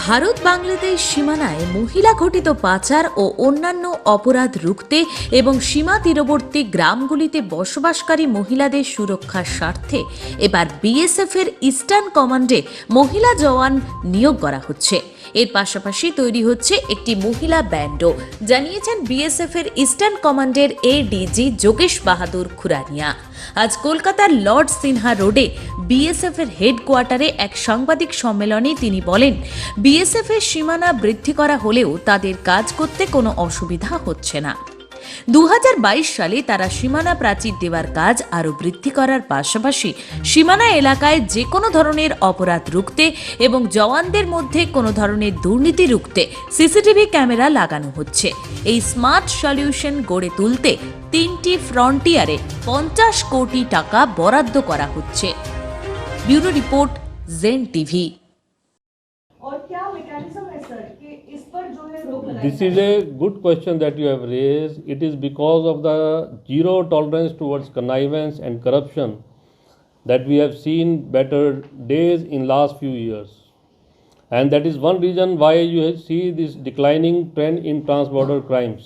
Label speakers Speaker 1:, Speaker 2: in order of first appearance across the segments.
Speaker 1: ভারত বাংলাদেশ সীমানায় মহিলা ঘটিত পাচার ও অন্যান্য অপরাধ রুখতে এবং সীমা তীরবর্তী গ্রামগুলিতে বসবাসকারী মহিলাদের সুরক্ষার স্বার্থে এবার বিএসএফ এর ইস্টার্ন কমান্ডে মহিলা জওয়ান নিয়োগ করা হচ্ছে। এর পাশাপাশি তৈরি হচ্ছে একটি মহিলা ব্যান্ডও, জানিয়েছেন বিএসএফ এর ইস্টার্ন কমান্ডের এডিজি যোগেশ বাহাদুর খুরানিয়া। আজ কলকাতার লর্ড সিনহা রোডে বিএসএফ এর হেডকোয়ার্টারে এক সাংবাদিক সম্মেলনে তিনি বলেন, বিএসএফ এর সীমানা বৃদ্ধি করা হলেও তাদের কাজ করতে কোনো অসুবিধা হচ্ছে না। 2022 সালে তারা সীমানা প্রাচীর দেওয়ার কাজ আরও বৃদ্ধি করার পাশাপাশি সীমানা এলাকায় যে কোনো ধরনের অপরাধ রুখতে এবং জওয়ানদের মধ্যে কোনো ধরনের দুর্নীতি রুখতে সিসিটিভি ক্যামেরা লাগানো হচ্ছে। এই স্মার্ট সলিউশন গড়ে তুলতে 3টি ফ্রন্টিয়ারে 50 কোটি টাকা বরাদ্দ করা হচ্ছে। ব্যুরো রিপোর্ট, জেন টিভি।
Speaker 2: और क्या मैकेनिज्म है सर कि इस पर जो है रोक लगाई
Speaker 3: This is a good question that you have raised. It is because of the zero tolerance towards connivance and corruption that we have seen better days in last few years. And that is one reason why you see this declining trend in trans-border crimes.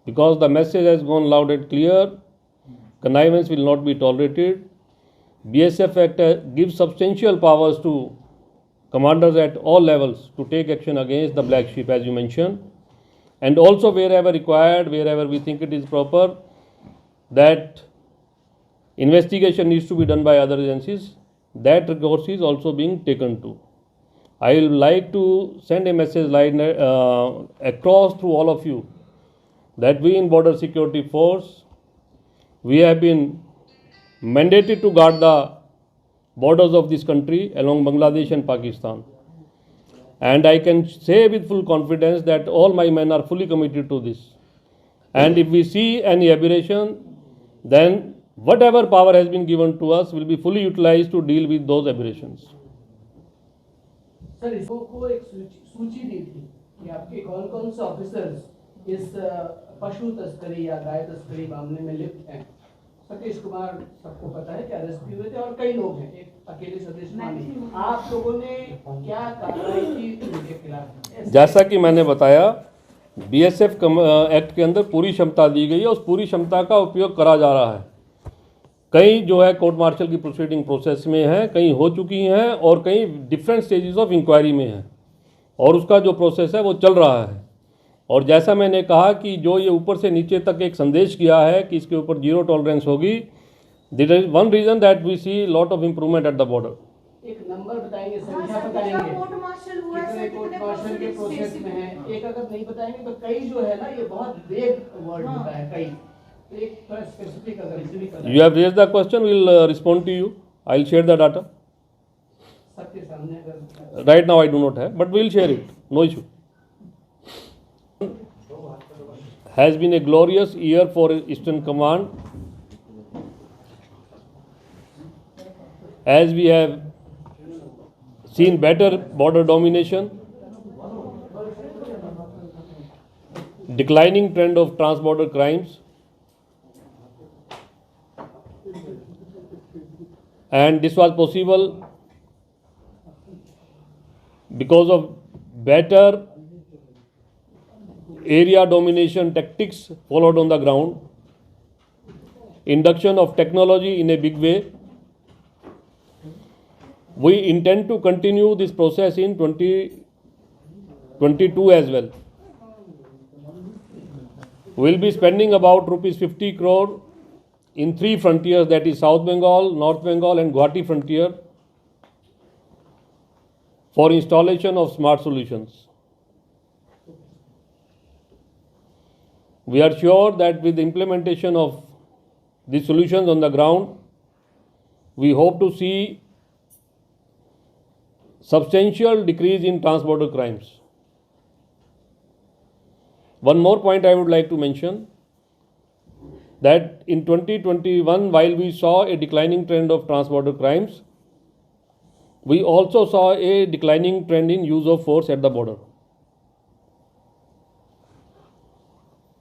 Speaker 3: Because the message has gone loud and clear, connivance will not be tolerated. BSF Act gives substantial powers to commanders at all levels to take action against the black sheep, as you mentioned, and also wherever required, wherever we think it is proper, that investigation needs to be done by other agencies, that recourse is also being taken to. I will like to send a message across through all of you that we in Border Security Force, we have been mandated to guard the borders of this country along Bangladesh and Pakistan. And I can say with full confidence that all my men are fully committed to this. And if we see any aberration, then whatever power has been given to us will be fully utilized to deal with those aberrations.
Speaker 4: Sir इसको एक सूची दी थी कि आपके कौन कौन से officers इस पशु तस्करी या गाय तस्करी मामले में लिप्त हैं। सतीश कुमार सबको पता है कि अरेस्ट भी हुए थे और कई लोग हैं, एक अकेले सतीश कुमार नहीं। आप लोगों ने क्या कार्रवाई की उनके खिलाफ?
Speaker 3: जैसा कि मैंने बताया, बीएसएफ एक्ट के अंदर पूरी क्षमता दी गई है, उस पूरी क्षमता का उपयोग करा जा रहा है। कई जो है कोर्ट मार्शल की प्रोसीडिंग प्रोसेस में है, कई हो चुकी हैं और कई डिफरेंट स्टेजेस ऑफ इंक्वायरी में हैं और उसका जो प्रोसेस है वो चल रहा है। और जैसा मैंने कहा कि जो ये ऊपर से नीचे तक एक संदेश किया है कि इसके ऊपर जीरो टॉलरेंस होगी, this is one reason that we see lot of improvement at the border.
Speaker 4: एक नंबर बताएंगे, संख्या बताएंगे,
Speaker 2: कोर्ट मार्शल हुआ है
Speaker 4: कितने कोर्ट मार्शल के प्रोसेस में है। एक अगर नहीं बताएंगे तो कई जो है ना, ये बहुत वेग वर्ड होता है कई। एक थोड़ा स्पेसिफिक अगर
Speaker 3: You have raised the question, we will respond to you. I will share the data.
Speaker 4: सबके सामने अगर
Speaker 3: Right now I do not have, but we will share it. No issue. Has been a glorious year for Eastern Command, as we have seen better border domination, declining trend of trans-border crimes, and this was possible because of better area domination tactics followed on the ground, induction of technology in a big way. We intend to continue this process in 2022 as well. We will be spending about rupees 50 crore in 3 frontiers, that is South Bengal, North Bengal and Guwahati frontier, for installation of smart solutions. We are sure that with the implementation of these solutions on the ground, we hope to see substantial decrease in trans-border crimes. One more point I would like to mention, that in 2021, while we saw a declining trend of trans-border crimes, we also saw a declining trend in use of force at the border.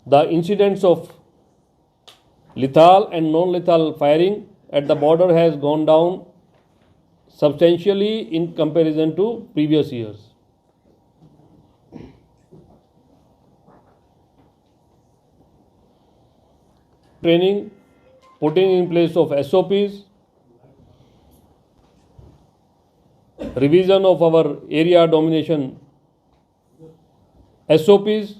Speaker 3: The incidents of lethal and non-lethal firing at the border has gone down substantially in comparison to previous years. training, putting in place of SOPs, revision of our area domination SOPs,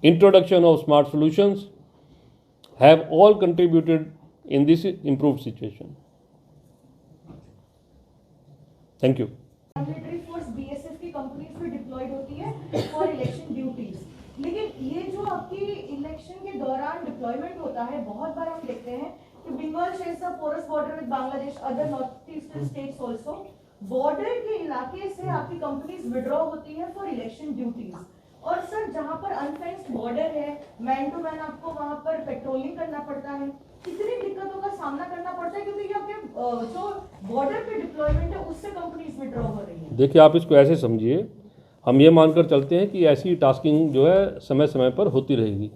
Speaker 3: introduction of smart solutions have all contributed in this improved situation. Thank you.
Speaker 2: Military force BSF की companies में diploid होती है for election duties, लेकिन ये जो आपकी election के दौरान डिप्लॉयमेंट होता है, बहुत बार हम देखते हैं कि Bengal shares a porous border with Bangladesh, other north eastern states also, border के इलाके से आपकी कंपनीज विड्रॉ होती है फॉर इलेक्शन ड्यूटीज। और सर जहां पर अनफेंस्ड बॉर्डर है, मैन टू मैन आपको वहां पर पेट्रोलिंग करना पड़ता है, कितनी दिक्कतों का सामना करना पड़ता है, क्योंकि ये आपके जो बॉर्डर पे डिप्लॉयमेंट है उससे कंपनीज विड्रॉ हो रही है।
Speaker 3: देखिए, आप इसको ऐसे समझिए, हम ये मानकर चलते हैं कि ऐसी टास्किंग जो है समय समय पर होती रहेगी।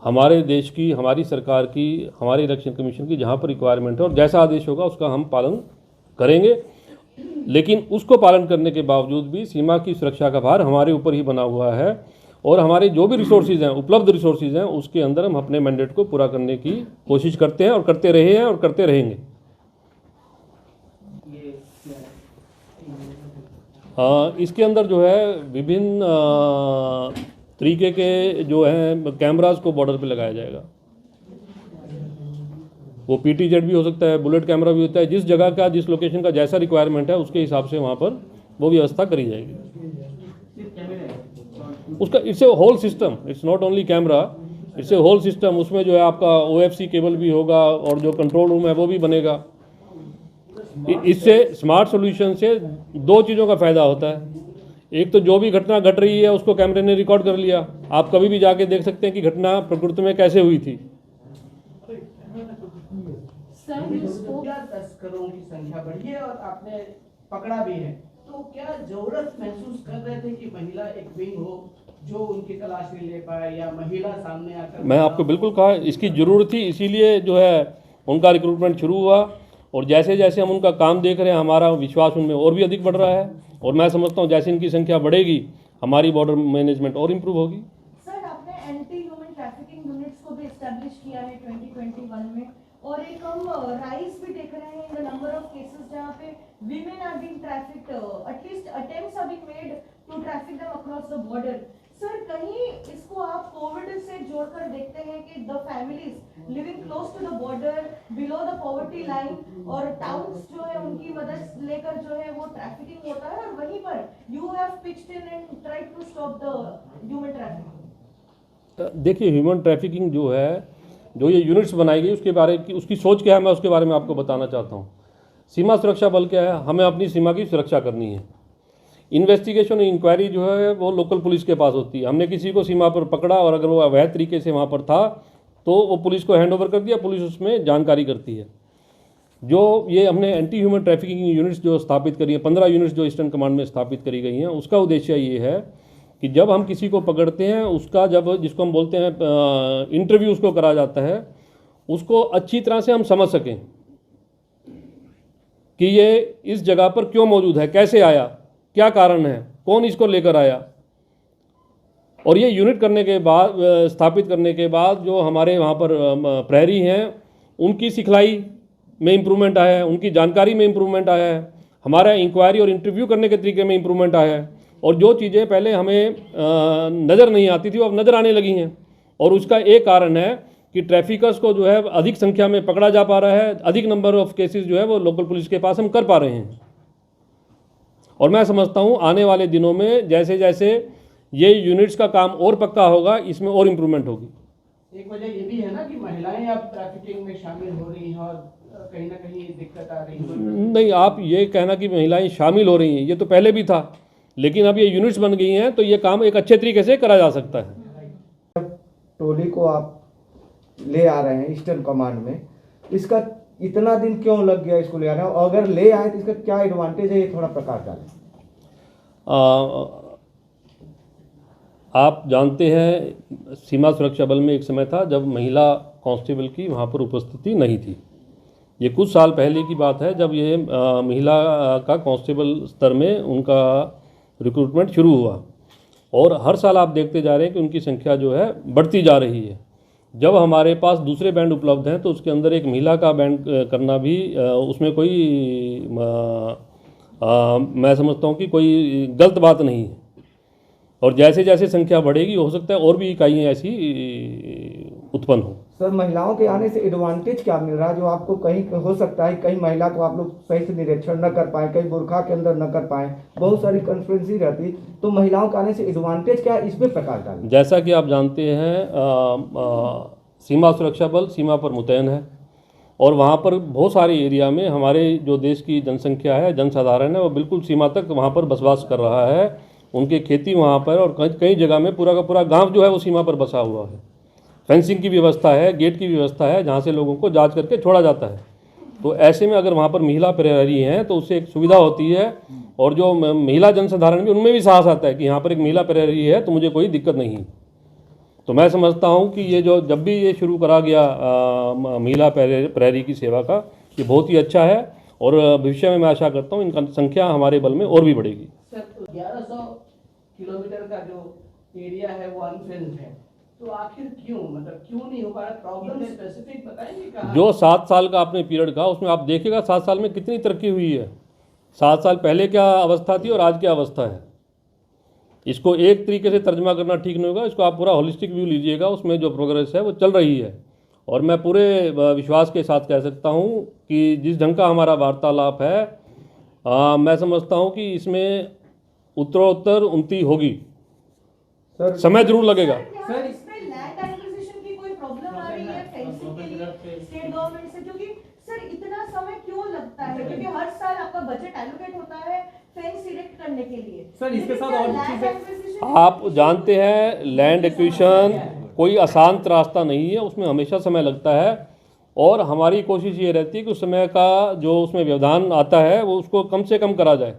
Speaker 3: हमारे देश की, हमारी सरकार की, हमारे इलेक्शन कमीशन की जहाँ पर रिक्वायरमेंट है और जैसा आदेश होगा उसका हम पालन करेंगे, लेकिन उसको पालन करने के बावजूद भी सीमा की सुरक्षा का भार हमारे ऊपर ही बना हुआ है और हमारे जो भी रिसोर्सेज हैं, उपलब्ध रिसोर्सेज हैं, उसके अंदर हम अपने मैंडेट को पूरा करने की कोशिश करते हैं और करते रहे हैं और करते रहेंगे। इसके अंदर जो है विभिन्न तरीके के जो हैं कैमरास को बॉर्डर पे लगाया जाएगा। वो PTZ भी हो सकता है, बुलेट कैमरा भी होता है, जिस जगह का, जिस लोकेशन का जैसा रिक्वायरमेंट है उसके हिसाब से वहाँ पर वो व्यवस्था करी जाएगी। उसका it's a whole system, it's not only camera, it's a whole system. उसमें जो है आपका OFC केबल भी होगा और जो कंट्रोल रूम है वो भी बनेगा। इससे स्मार्ट सोल्यूशन से दो चीज़ों का फ़ायदा होता है। एक तो जो भी घटना घट रही है उसको कैमरे ने रिकॉर्ड कर लिया, आप कभी भी जाके देख सकते हैं कि घटना प्रकृति में कैसे हुई थी।
Speaker 4: तस्करों की संख्या बढ़ी है और आपने पकड़ा भी है, तो क्या जरूरत महसूस कर रहे थे कि महिला एक विंग हो जो उनकी तलाशी ले पाए या महिला सामने आकर?
Speaker 3: मैं आपको बिल्कुल कहा, इसकी ज़रूरत थी, इसीलिए जो है उनका रिक्रूटमेंट शुरू हुआ और जैसे जैसे हम उनका काम देख रहे हैं हमारा विश्वास उनमें और भी अधिक बढ़ रहा है और मैं समझता हूँ जैसे इनकी संख्या बढ़ेगी हमारी बॉर्डर मैनेजमेंट और इम्प्रूव होगी।
Speaker 2: सर आपने एंटी ह्यूमन ट्रैफिकिंग यूनिट्स को भी एस्टैब्लिश किया है 2021 में, और एक हम राइज भी देख रहे हैं in the number of cases जहां पे women are being trafficked, at least attempts are being made to traffic them across the border. Sir कहीं इसको आप कोविड से जोड़कर देखते हैं कि the families living close to the border, below the poverty line और टाउन्स जो है उनकी मदद लेकर जो है वो ट्रैफिकिंग होता है और वहीं पर you have pitched in and tried to stop the human trafficking.
Speaker 3: देखिए, ह्यूमन ट्रैफिकिंग जो है, जो ये यूनिट्स बनाई गई उसके बारे की उसकी सोच क्या है, मैं उसके बारे में आपको बताना चाहता हूँ। सीमा सुरक्षा बल क्या है, हमें अपनी सीमा की सुरक्षा करनी है। इन्वेस्टिगेशन इंक्वायरी जो है वो लोकल पुलिस के पास होती है। हमने किसी को सीमा पर पकड़ा और अगर वो अवैध तरीके से वहाँ पर था तो वो पुलिस को हैंड ओवर कर दिया, पुलिस उसमें जानकारी करती है। जो ये हमने एंटी ह्यूमन ट्रैफिकिंग यूनिट्स जो स्थापित करी है, 15 यूनिट्स जो ईस्टर्न कमांड में स्थापित करी गई हैं, उसका उद्देश्य ये है कि जब हम किसी को पकड़ते हैं उसका जब जिसको हम बोलते हैं इंटरव्यू उसको करा जाता है, उसको अच्छी तरह से हम समझ सकें कि ये इस जगह पर क्यों मौजूद है, कैसे आया, क्या कारण है, कौन इसको लेकर आया। और ये यूनिट करने के बाद, स्थापित करने के बाद जो हमारे वहाँ पर प्रहरी हैं उनकी सिखलाई में इम्प्रूवमेंट आया है, उनकी जानकारी में इम्प्रूवमेंट आया है, हमारा इंक्वायरी और इंटरव्यू करने के तरीके में इम्प्रूवमेंट आया है और जो चीज़ें पहले हमें नज़र नहीं आती थी वो अब नज़र आने लगी हैं। और उसका एक कारण है कि ट्रैफिकर्स को जो है अधिक संख्या में पकड़ा जा पा रहा है, अधिक नंबर ऑफ केसेस जो है वो लोकल पुलिस के पास हम कर पा रहे हैं। और मैं समझता हूँ आने वाले दिनों में जैसे जैसे ये यूनिट्स का काम और पक्का होगा, इसमें और इम्प्रूवमेंट होगी।
Speaker 4: एक वजह ये भी है ना कि महिलाएं अब ट्रैफिकिंग में शामिल हो रही हैं और कहीं ना कहीं दिक्कत आ रही है।
Speaker 3: नहीं, आप ये कहना कि महिलाएं शामिल हो रही हैं, ये तो पहले भी था, लेकिन अब ये यूनिट्स बन गई हैं तो ये काम एक अच्छे तरीके से करा जा सकता है।
Speaker 5: टोली को आप ले आ रहे हैं ईस्टर्न कमांड में, इसका इतना दिन क्यों लग गया इसको ले आने, और अगर ले आए तो इसका क्या एडवांटेज है, ये थोड़ा प्रकाश डालें।
Speaker 3: आप जानते हैं सीमा सुरक्षा बल में एक समय था जब महिला कांस्टेबल की वहाँ पर उपस्थिति नहीं थी। ये कुछ साल पहले की बात है जब ये महिला का कांस्टेबल स्तर में उनका रिक्रूटमेंट शुरू हुआ। और हर साल आप देखते जा रहे हैं कि उनकी संख्या जो है बढ़ती जा रही है। जब हमारे पास दूसरे बैंड उपलब्ध हैं तो उसके अंदर एक महिला का बैंड करना भी उसमें कोई मैं समझता हूँ कि कोई गलत बात नहीं है। और जैसे जैसे संख्या बढ़ेगी हो सकता है और भी इकाइयाँ ऐसी उत्पन्न हो।
Speaker 5: सर, महिलाओं के आने से एडवांटेज क्या मिल रहा है जो आपको कहीं हो सकता है कहीं महिला को आप लोग सही से निरीक्षण न कर पाए, कहीं बुर्खा के अंदर न कर पाए, बहुत सारी कॉन्फ्रेंसी रहती, तो महिलाओं के आने से एडवांटेज क्या है, इस पर प्रकाश डालें।
Speaker 3: जैसा कि आप जानते हैं सीमा सुरक्षा बल सीमा पर मुतयन है और वहाँ पर बहुत सारे एरिया में हमारे जो देश की जनसंख्या है, जनसाधारण है, वो बिल्कुल सीमा तक वहाँ पर बसवास कर रहा है। उनके खेती वहाँ पर और कई जगह में पूरा का पूरा गांव जो है वो सीमा पर बसा हुआ है। फेंसिंग की व्यवस्था है, गेट की व्यवस्था है जहाँ से लोगों को जांच करके छोड़ा जाता है। तो ऐसे में अगर वहाँ पर महिला प्रहरी हैं तो उससे एक सुविधा होती है और जो महिला जनसाधारण भी उनमें भी साहस आता है कि यहाँ पर एक महिला प्रहरी है तो मुझे कोई दिक्कत नहीं। तो मैं समझता हूँ कि ये जो जब भी ये शुरू करा गया महिला प्रहरी की सेवा का, ये बहुत ही अच्छा है और भविष्य में मैं आशा करता हूँ इनका संख्या हमारे बल में और भी बढ़ेगी।
Speaker 4: सर, तो 1100 किलोमीटर का जो एरिया है वो अनफेंस्ड है, तो आखिर क्यों, मतलब क्यों नहीं हो पा रहा? प्रॉब्लम स्पेसिफिक बताएंगे कहाँ?
Speaker 3: जो 7 साल का आपने पीरियड कहा उसमें आप देखिएगा 7 साल में कितनी तरक्की हुई है। 7 साल पहले क्या अवस्था थी और आज क्या अवस्था है। इसको एक तरीके से तर्जमा करना ठीक नहीं होगा, इसको आप पूरा होलिस्टिक व्यू लीजिएगा, उसमें जो प्रोग्रेस है वो चल रही है। और मैं पूरे विश्वास के साथ कह सकता हूँ कि जिस ढंग का हमारा वार्तालाप है मैं समझता हूँ कि इसमें उत्तरोत्तर उन्नति होगी।
Speaker 5: सर,
Speaker 3: समय जरूर लगेगा।
Speaker 2: सर, इसमें लैंड एक्विजिशन की कोई प्रॉब्लम आ रही है फेंसिंग के लिए स्टेट गवर्नमेंट से? क्योंकि सर इतना समय क्यों लगता है? क्योंकि हर साल आपका बजट एलोकेट होता है फेंस इरेक्ट करने के लिए।
Speaker 6: सर, इसके साथ और भी चीजें
Speaker 3: आप जानते हैं लैंड एक्विजिशन कोई आसान रास्ता नहीं है, उसमें हमेशा समय लगता है और हमारी कोशिश ये रहती है कि उस समय का जो उसमें व्यवधान आता है वो उसको कम से कम करा जाए।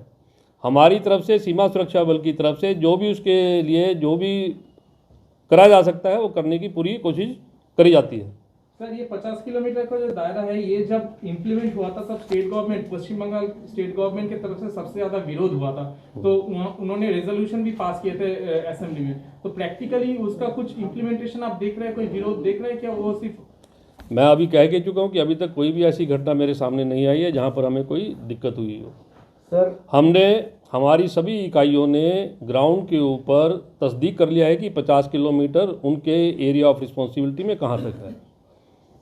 Speaker 3: हमारी तरफ से सीमा सुरक्षा बल की तरफ से जो भी उसके लिए जो भी करा जा सकता है वो करने की पूरी कोशिश करी जाती है।
Speaker 6: सर, ये 50 किलोमीटर का जो दायरा है ये जब इम्प्लीमेंट हुआ था तब स्टेट गवर्नमेंट, पश्चिम बंगाल स्टेट गवर्नमेंट की तरफ से सबसे ज्यादा विरोध हुआ था, तो उन्होंने रेजोल्यूशन भी पास किए थे असेंबली में। तो प्रैक्टिकली उसका कुछ इम्प्लीमेंटेशन आप देख रहे हैं, कोई विरोध देख रहे हैं क्या? वो सिर्फ
Speaker 3: मैं अभी कह के चुका हूँ कि अभी तक कोई भी ऐसी घटना मेरे सामने नहीं आई है जहाँ पर हमें कोई दिक्कत हुई हो।
Speaker 5: सर,
Speaker 3: हमारी सभी इकाइयों ने ग्राउंड के ऊपर तस्दीक कर लिया है कि 50 किलोमीटर उनके एरिया ऑफ रिस्पॉन्सिबिलिटी में कहाँ तक है,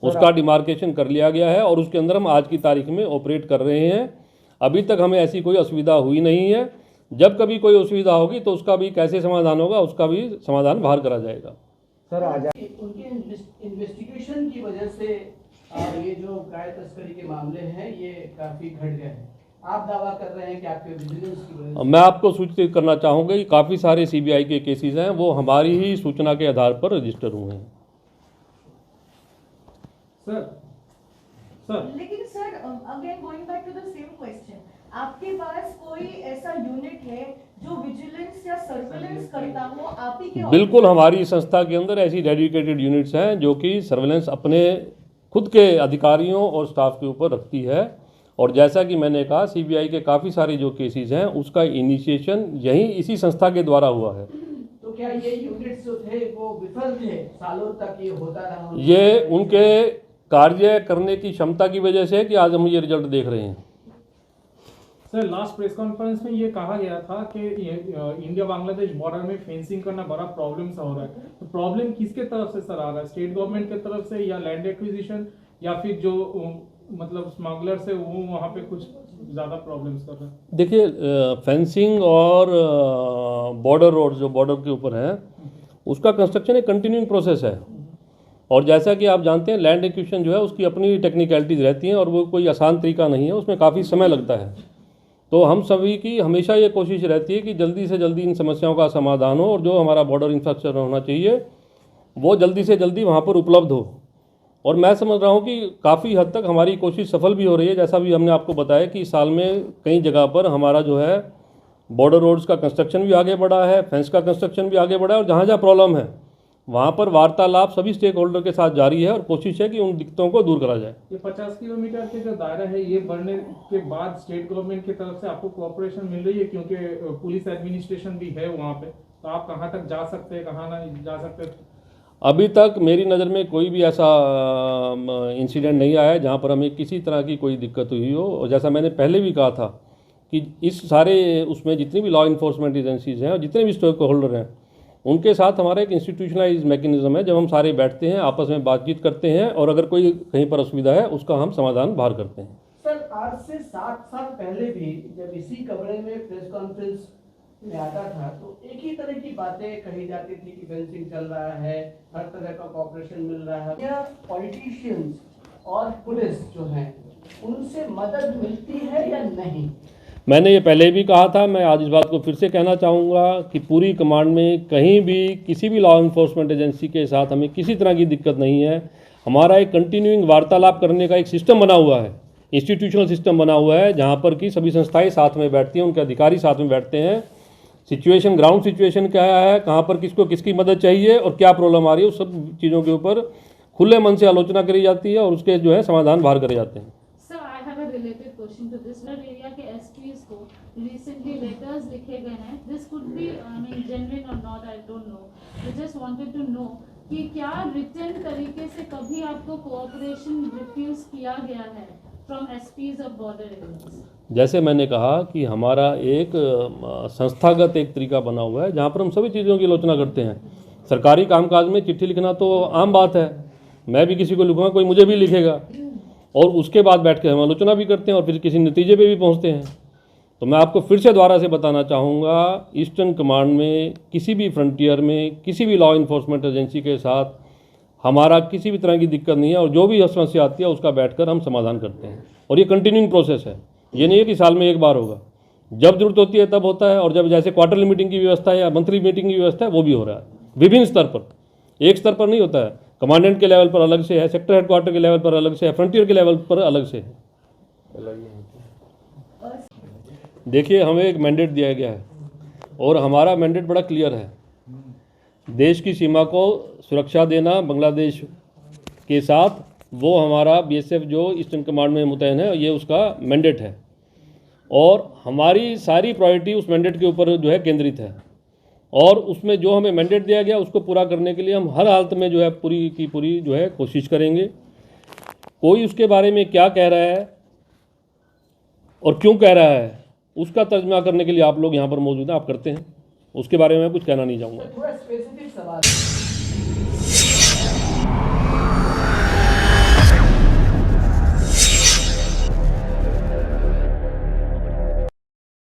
Speaker 3: उसका डिमार्केशन कर लिया गया है और उसके अंदर हम आज की तारीख में ऑपरेट कर रहे हैं। अभी तक हमें ऐसी कोई असुविधा हुई नहीं है। जब कभी कोई असुविधा होगी तो उसका भी कैसे समाधान होगा उसका भी समाधान बाहर करा जाएगा।
Speaker 5: सर
Speaker 4: उनके इन्वेस्टिगेशन की वजह से ये जो गाय तस्करी के मामले हैं ये काफी घट गए हैं। आप दावा कर रहे हैं कि आपके विजिलेंस की वजह से।
Speaker 3: मैं आपको सूचित करना चाहूँगा कि काफ़ी सारे सीबीआई के केसेस हैं वो हमारी ही सूचना के आधार पर रजिस्टर हुए हैं।
Speaker 6: सर
Speaker 2: लेकिन sir again going back to the same question, आपके पास कोई ऐसा यूनिट है जो विजिलेंस या सर्वेलेंस करता हो आप ही के?
Speaker 3: बिल्कुल, हमारी संस्था के अंदर ऐसी डेडिकेटेड यूनिट्स हैं जो कि सर्वेलेंस अपने खुद के अधिकारियों और स्टाफ के ऊपर रखती है। और जैसा कि मैंने कहा सीबीआई के काफ़ी सारे जो केसेस हैं उसका इनिशिएशन यही इसी संस्था के द्वारा हुआ है।
Speaker 4: तो क्या ये यूनिट्स जो थे वो विफल थे? सालों तक ये होता रहा?
Speaker 3: ये उनके कार्य करने की क्षमता की वजह से कि आज हम ये रिजल्ट देख रहे हैं।
Speaker 6: सर, लास्ट प्रेस कॉन्फ्रेंस में ये कहा गया था कि इंडिया बांग्लादेश बॉर्डर में फेंसिंग करना बड़ा प्रॉब्लम सा हो रहा है, तो प्रॉब्लम किसके तरफ से सर आ रहा है? स्टेट गवर्नमेंट की तरफ से या लैंड एक्विजिशन या फिर जो मतलब स्मगलर से वो वहाँ पे कुछ ज़्यादा प्रॉब्लम्स कर रहे हैं?
Speaker 3: देखिए, फेंसिंग और बॉर्डर रोड जो बॉर्डर के ऊपर हैं उसका कंस्ट्रक्शन एक कंटिन्यूइंग प्रोसेस है और जैसा कि आप जानते हैं लैंड एक्विजिशन जो है उसकी अपनी टेक्निकलिटीज़ रहती हैं और वो कोई आसान तरीका नहीं है, उसमें काफ़ी समय लगता है। तो हम सभी की हमेशा ये कोशिश रहती है कि जल्दी से जल्दी इन समस्याओं का समाधान हो और जो हमारा बॉर्डर इंफ्रास्ट्रक्चर होना चाहिए वो जल्दी से जल्दी वहाँ पर उपलब्ध हो। और मैं समझ रहा हूँ कि काफ़ी हद तक हमारी कोशिश सफल भी हो रही है। जैसा भी हमने आपको बताया कि इस साल में कई जगह पर हमारा जो है बॉर्डर रोड्स का कंस्ट्रक्शन भी आगे बढ़ा है, फेंस का कंस्ट्रक्शन भी आगे बढ़ा है और जहाँ जहाँ प्रॉब्लम है वहाँ पर वार्तालाप सभी स्टेक होल्डर के साथ जारी है और कोशिश है कि उन दिक्कतों को दूर करा जाए।
Speaker 6: ये 50 किलोमीटर के जो दायरा है ये बढ़ने के बाद स्टेट गवर्नमेंट की तरफ से आपको कोऑपरेशन मिल रही है, क्योंकि पुलिस एडमिनिस्ट्रेशन भी है वहाँ पे? तो आप कहाँ तक जा सकते हैं, कहाँ नहीं जा सकते?
Speaker 3: अभी तक मेरी नज़र में कोई भी ऐसा इंसिडेंट नहीं आया है जहाँ पर हमें किसी तरह की कोई दिक्कत हुई हो। और जैसा मैंने पहले भी कहा था कि इस सारे उसमें जितनी भी लॉ इन्फोर्समेंट एजेंसीज़ हैं और जितने भी स्टेक होल्डर हैं, उनके साथ हमारा एक इंस्टीट्यूशनलाइज मैकेनिज्म है। जब हम सारे बैठते हैं, आपस में बातचीत करते हैं और अगर कोई कहीं पर असुविधा है उसका हम समाधान बाहर करते हैं।
Speaker 4: सर, आज से 7 साल पहले भी जब इसी कमरे में प्रेस कॉन्फ्रेंस में आता था तो एक ही तरह की बातें कही जाती थी कि फेंसिंग चल रहा है, हर तरह का कॉपरेशन मिल रहा है। क्या पॉलिटिशियंस और पुलिस जो हैं उनसे मदद मिलती है या नहीं?
Speaker 3: मैंने ये पहले भी कहा था, मैं आज इस बात को फिर से कहना चाहूँगा कि पूरी कमांड में कहीं भी किसी भी लॉ इन्फोर्समेंट एजेंसी के साथ हमें किसी तरह की दिक्कत नहीं है। हमारा एक कंटिन्यूइंग वार्तालाप करने का एक सिस्टम बना हुआ है, इंस्टीट्यूशनल सिस्टम बना हुआ है, जहाँ पर कि सभी संस्थाएं साथ में बैठती हैं, उनके अधिकारी साथ में बैठते हैं। सिचुएशन, ग्राउंड सिचुएशन क्या है, कहाँ पर किसको किसकी मदद चाहिए और क्या प्रॉब्लम आ रही है, उस सब चीज़ों के ऊपर खुले मन से आलोचना करी जाती है और उसके जो है समाधान बाहर करे जाते हैं।
Speaker 7: Sir, I have a related question to this. Rural area के SPs को recently letters लिखे गए हैं. This could be, I mean, genuine or not, I don't know. I just wanted to know कि क्या written तरीके से कभी आपको cooperation refuse किया गया है from SPs of border areas?
Speaker 3: जैसे मैंने कहा कि हमारा एक संस्थागत एक तरीका बना हुआ है जहाँ पर हम सभी चीज़ों की आलोचना करते हैं। सरकारी कामकाज में चिट्ठी लिखना तो आम बात है, मैं भी किसी को लिखूँगा, कोई मुझे भी लिखेगा और उसके बाद बैठ के हम आलोचना भी करते हैं और फिर किसी नतीजे पे भी पहुंचते हैं। तो मैं आपको फिर से दोबारा से बताना चाहूँगा, ईस्टर्न कमांड में किसी भी फ्रंटियर में किसी भी लॉ इन्फोर्समेंट एजेंसी के साथ हमारा किसी भी तरह की दिक्कत नहीं है और जो भी समस्या आती है उसका बैठकर हम समाधान करते हैं। और ये कंटिन्यूइंग प्रोसेस है, ये नहीं है कि साल में एक बार होगा। जब जरूरत होती है तब होता है और जब जैसे क्वार्टरली मीटिंग की व्यवस्था है या मंथली मीटिंग की व्यवस्था है वो भी हो रहा है विभिन्न स्तर पर, एक स्तर पर नहीं होता है। कमांडेंट के लेवल पर अलग से है, सेक्टर हेडक्वार्टर के लेवल पर अलग से है, फ्रंटियर के लेवल पर अलग से है। देखिए, हमें एक मैंडेट दिया गया है और हमारा मैंडेट बड़ा क्लियर है। देश की सीमा को सुरक्षा देना बांग्लादेश के साथ, वो हमारा बीएसएफ जो ईस्टर्न कमांड में मुतैन है, ये उसका मैंडेट है और हमारी सारी प्रायोरिटी उस मैंडेट के ऊपर जो है केंद्रित है। और उसमें जो हमें मैंडेट दिया गया उसको पूरा करने के लिए हम हर हालत में जो है पूरी की पूरी जो है कोशिश करेंगे। कोई उसके बारे में क्या कह रहा है और क्यों कह रहा है उसका तर्जमा करने के लिए आप लोग यहाँ पर मौजूद हैं, आप करते हैं, उसके बारे में मैं कुछ कहना नहीं चाहूँगा।
Speaker 4: थोड़ा स्पेसिफिक सवाल